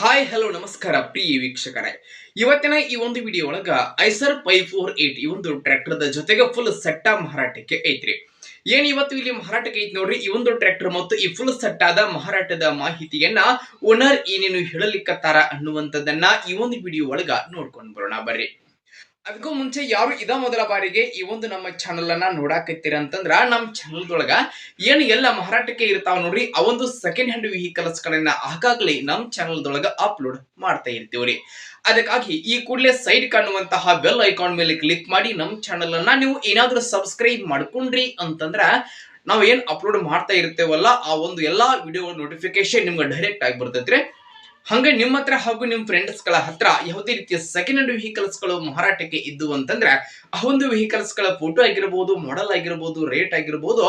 Hi hello ನಮಸ್ಕಾರ ಪ್ರಿಯ ವೀಕ್ಷಕರೇ. ಇವತ್ತಿನ ಈ ಒಂದು ವಿಡಿಯೋ ಒಳಗ ಐಸರ್ 548 ಈ ಒಂದು ಟ್ರ್ಯಾಕ್ಟರ್ ಜೊತೆಗೆ ಫುಲ್ ಸೆಟ್ಟ ಮಾರಾಟಕ್ಕೆ ಐತ್ರಿ. ಏನ್ ಇವತ್ತು ಇಲ್ಲಿ ಮಾರಾಟಕ್ಕೆ ಐತಿ ನೋಡ್ರಿ ಈ ಒಂದು ಟ್ರ್ಯಾಕ್ಟರ್ ಮತ್ತು ಈ ಫುಲ್ ಸೆಟ್ ಆದ ಮಾರಾಟದ ಮಾಹಿತಿಯನ್ನ ಓನರ್ ಏನೇನು ಹೇಳಲಿಕ್ಕತ್ತಾರ ಅನ್ನುವಂಥದ್ದನ್ನ ಈ ಒಂದು ವಿಡಿಯೋ ಒಳಗ ನೋಡ್ಕೊಂಡು ಬರೋಣ ಬರ್ರಿ. ಅದಕ್ಕೂ ಮುಂಚೆ ಯಾರು ಇದ ಮೊದಲ ಬಾರಿಗೆ ಈ ಒಂದು ನಮ್ಮ ಚಾನಲ್ ಅನ್ನ ನೋಡಾಕತ್ತೀರ ಅಂತಂದ್ರ ನಮ್ಮ ಚಾನಲ್ ದೊಳಗ ಏನ್ ಎಲ್ಲ ಮಾರಾಟಕ್ಕೆ ಇರ್ತಾವ ನೋಡ್ರಿ ಆ ಒಂದು ಸೆಕೆಂಡ್ ಹ್ಯಾಂಡ್ ವೆಹಿಕಲ್ಸ್ ಗಳನ್ನ ಆಗಾಗ್ಲೇ ನಮ್ಮ ಚಾನಲ್ ದೊಳಗ ಅಪ್ಲೋಡ್ ಮಾಡ್ತಾ ಇರ್ತೀವ್ರಿ. ಅದಕ್ಕಾಗಿ ಈ ಕೂಡಲೇ ಸೈಡ್ ಕಾಣುವಂತಹ ಬೆಲ್ ಐಕಾನ್ ಮೇಲೆ ಕ್ಲಿಕ್ ಮಾಡಿ ನಮ್ಮ ಚಾನಲ್ ಅನ್ನ ನೀವು ಏನಾದ್ರೂ ಸಬ್ಸ್ಕ್ರೈಬ್ ಮಾಡ್ಕೊಂಡ್ರಿ ಅಂತಂದ್ರ ನಾವು ಏನ್ ಅಪ್ಲೋಡ್ ಮಾಡ್ತಾ ಇರ್ತೇವಲ್ಲ ಆ ಒಂದು ಎಲ್ಲಾ ವಿಡಿಯೋ ನೋಟಿಫಿಕೇಶನ್ ನಿಮ್ಗೆ ಡೈರೆಕ್ಟ್ ಆಗಿ ಬರ್ತೈತ್ರಿ. ಹಂಗೆ ನಿಮ್ಮ ಹತ್ರ ಹಾಗೂ ನಿಮ್ಮ ಫ್ರೆಂಡ್ಸ್ ಗಳ ಹತ್ರ ಯಾವುದೇ ರೀತಿಯ ಸೆಕೆಂಡ್ ಹ್ಯಾಂಡ್ ವೆಹಿಕಲ್ಸ್ ಗಳು ಮಾರಾಟಕ್ಕೆ ಇದ್ದು ಅಂತಂದ್ರೆ ಆ ಒಂದು ವೆಹಿಕಲ್ಸ್ ಗಳ ಫೋಟೋ ಆಗಿರಬಹುದು, ಮಾಡೆಲ್ ಆಗಿರಬಹುದು, ರೇಟ್ ಆಗಿರಬಹುದು,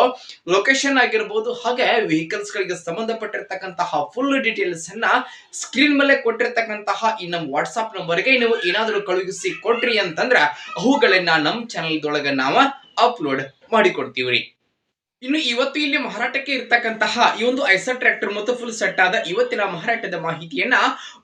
ಲೊಕೇಶನ್ ಆಗಿರಬಹುದು, ಹಾಗೆ ವೆಹಿಕಲ್ಸ್ ಗಳಿಗೆ ಸಂಬಂಧಪಟ್ಟಿರ್ತಕ್ಕಂತಹ ಫುಲ್ ಡೀಟೇಲ್ಸ್ ಅನ್ನ ಸ್ಕ್ರೀನ್ ಮೇಲೆ ಕೊಟ್ಟಿರ್ತಕ್ಕಂತಹ ಈ ನಮ್ಮ ವಾಟ್ಸ್ಆಪ್ ನಂಬರ್ಗೆ ನೀವು ಏನಾದರೂ ಕಳುಹಿಸಿ ಕೊಟ್ರಿ ಅಂತಂದ್ರೆ ಅವುಗಳನ್ನ ನಮ್ಮ ಚಾನಲ್ ದೊಳಗ ನಾವು ಅಪ್ಲೋಡ್ ಮಾಡಿಕೊಡ್ತೀವ್ರಿ. ಇನ್ನು ಇವತ್ತು ಇಲ್ಲಿ ಮಾರಾಟಕ್ಕೆ ಇರ್ತಕ್ಕಂತಹ ಈ ಒಂದು ಐಸರ್ ಟ್ರ್ಯಾಕ್ಟರ್ ಮತ್ತು ಫುಲ್ ಸೆಟ್ ಆದ ಇವತ್ತಿನ ಮಾರಾಟದ ಮಾಹಿತಿಯನ್ನ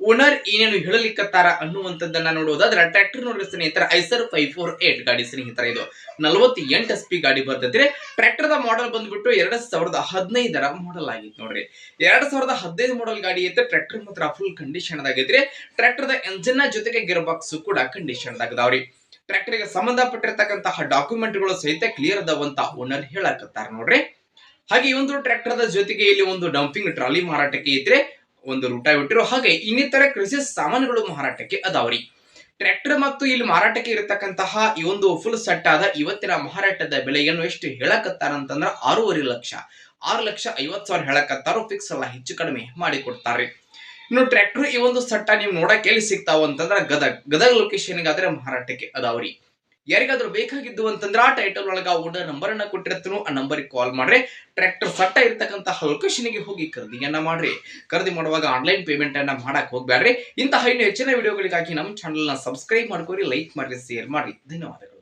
ಓನರ್ ಏನೇನು ಹೇಳಲಿಕ್ಕತ್ತಾರ ಅನ್ನುವಂಥದ್ದನ್ನ ನೋಡೋದಾದ್ರೆ ಟ್ರ್ಯಾಕ್ಟರ್ ನೋಡ್ರಿ ಸ್ನೇಹಿತರ ಐಸರ್ 548 ಗಾಡಿ ಸ್ನೇಹಿತರ. ಇದು 48 SP ಗಾಡಿ ಬರ್ತೈತ್ರಿ. ಟ್ರ್ಯಾಕ್ಟರ್ ದ ಮಾಡೆಲ್ ಬಂದ್ಬಿಟ್ಟು 2015 ಮಾಡೆಲ್ ಆಗಿತ್ತು ನೋಡ್ರಿ. 2015 ಮಾಡೆಲ್ ಗಾಡಿ ಐತೆ. ಟ್ರ್ಯಾಕ್ಟರ್ ಮಾತ್ರ ಫುಲ್ ಕಂಡೀಷನ್ ಆಗೈತ್ರಿ. ಟ್ರ್ಯಾಕ್ಟರ್ ದ ಎಂಜಿನ್ ಜೊತೆಗೆ ಗಿಯರ್ ಬಾಕ್ಸ್ ಕೂಡ ಕಂಡೀಷನ್ ಆಗದಾವ್ರಿ. ಟ್ರ್ಯಾಕ್ಟರ್ ಗೆ ಸಂಬಂಧಪಟ್ಟಿರ್ತಕ್ಕಂತಹ ಡಾಕ್ಯುಮೆಂಟ್ ಗಳು ಸಹಿತ ಕ್ಲಿಯರ್ ಅದಾವಂತ ಓನರ್ ಹೇಳಕತ್ತಾರ ನೋಡ್ರಿ. ಹಾಗೆ ಈ ಒಂದು ಟ್ರ್ಯಾಕ್ಟರ್ ದ ಜೊತೆಗೆ ಇಲ್ಲಿ ಒಂದು ಡಂಪಿಂಗ್ ಟ್ರಾಲಿ ಮಾರಾಟಕ್ಕೆ ಐತ್ರಿ, ಒಂದು ರೂಟಾವೇಟರ್ ಹಾಗೆ ಇನ್ನಿತರ ಕೃಷಿ ಸಾಮಾನುಗಳು ಮಾರಾಟಕ್ಕೆ ಅದಾವ್ರಿ. ಟ್ರ್ಯಾಕ್ಟರ್ ಮತ್ತು ಇಲ್ಲಿ ಮಾರಾಟಕ್ಕೆ ಇರತಕ್ಕಂತಹ ಈ ಒಂದು ಫುಲ್ ಸೆಟ್ ಆದ ಇವತ್ತಿನ ಮಾರಾಟದ ಬೆಲೆಯನ್ನು ಎಷ್ಟು ಹೇಳಕತ್ತಾರ ಅಂತಂದ್ರ 6.5 ಲಕ್ಷ, 6,50,000 ಹೇಳಕತ್ತಾರು. ಫಿಕ್ಸ್ ಅಲ್ಲ, ಹೆಚ್ಚು ಕಡಿಮೆ ಮಾಡಿ ಕೊಡ್ತಾರ್ರಿ. ಇನ್ನು ಟ್ರ್ಯಾಕ್ಟರ್ ಈ ಒಂದು ಸಟ್ಟ ನೀವು ನೋಡಕ್ ಎಲ್ಲಿ ಸಿಗ್ತಾವ ಅಂತಂದ್ರ ಗದಗ ಲೊಕೇಶನ್ ಗಾದ್ರೆ ಮಾರಾಟಕ್ಕೆ ಅದಾವ್ರಿ. ಯಾರಿಗಾದ್ರೂ ಬೇಕಾಗಿದ್ದು ಅಂತಂದ್ರ ಆ ಟೈಟಲ್ ಒಳಗ ಓನರ್ ನಂಬರ್ ಅನ್ನ ಕೊಟ್ಟಿರ್ತೀನೋ ಆ ನಂಬರ್ ಕಾಲ್ ಮಾಡ್ರಿ. ಟ್ರ್ಯಾಕ್ಟರ್ ಸಟ್ಟ ಇರ್ತಕ್ಕಂತಹ ಲೊಕೇಶನ್ ಗೆ ಹೋಗಿ ಖರೀದಿಯನ್ನ ಮಾಡ್ರಿ. ಖರೀದಿ ಮಾಡುವಾಗ ಆನ್ಲೈನ್ ಪೇಮೆಂಟ್ ಅನ್ನ ಮಾಡಕ್ ಹೋಗ್ಬೇಡ್ರಿ. ಇಂತಹ ಇನ್ನು ಹೆಚ್ಚಿನ ವಿಡಿಯೋಗಳಿಗಾಗಿ ನಮ್ಮ ಚಾನಲ್ ನ ಸಬ್ಸ್ಕ್ರೈಬ್ ಮಾಡ್ಕೊರಿ, ಲೈಕ್ ಮಾಡ್ರಿ, ಶೇರ್ ಮಾಡ್ರಿ. ಧನ್ಯವಾದಗಳು.